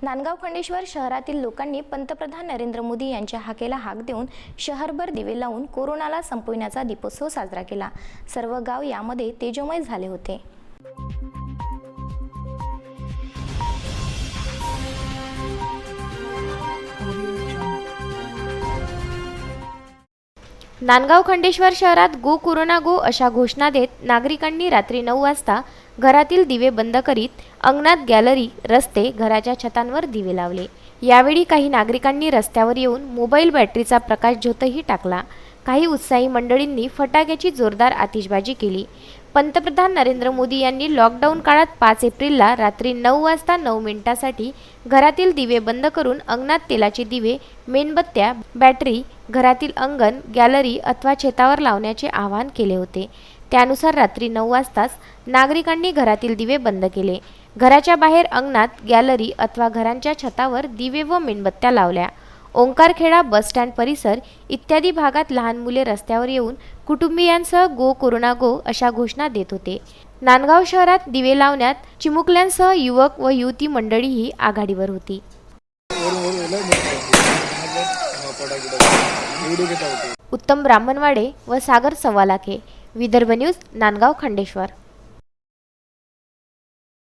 नांदगाव खंडेश्वर शहरातील लोकांनी पंतप्रधान नरेंद्र मोदी यांच्या हाकेला हाक देऊन शहरभर दिवे लावून कोरोनाला संपविण्याचा दीपोत्सव साजरा केला। सर्व गाव यामध्ये तेजोमय झाले होते। नांदगाव खंडेश्वर शहरात गो कोरोना गो अशा घोषणा देत नागरिकांनी रात्री 9 वाजता घरातील दिवे बंद करीत अंगणात, गॅलरी, रस्ते, घराच्या छतांवर दिवे लावले। यावेळी काही नागरिकांनी रस्त्यावर येऊन मोबाईल बॅटरीचा प्रकाश ज्योतही टाकला। काही उत्साही मंडळींनी फटाक्याची जोरदार आतिषबाजी केली। पंतप्रधान नरेंद्र मोदी यांनी लॉकडाऊन काळात 5 एप्रिलला रात्री 9 वाजता 9 मिनिटांसाठी घरातील दिवे बंद करून अंगणात तेलाचे दिवे, मेणबत्त्या, बॅटरी घरातील अंगण, गॅलरी अथवा छतावर लावण्याचे आवाहन केले होते। त्यानुसार रात्री 9 वाजताच नागरिकांनी घरातील दिवे बंद केले। घराच्या बाहेर अंगणात, गॅलरी अथवा घरांच्या छतावर दिवे व मेणबत्त्या लावल्या। ओंकारखेडा बस स्टँड परिसर इत्यादी भागात लहान मुले रस्त्यावर येऊन कुटुंबियांसह गो कोरोना गो अशा घोषणा देत होते। नांदगाव शहरात दिवे लावण्यात चिमुकल्यांसह युवक व युवती मंडळीही आघाडीवर होती। उत्तम ब्राह्मणवाडे व सागर सव्वालाखे, विदर्भ न्यूज, नांदगाव खंडेश्वर।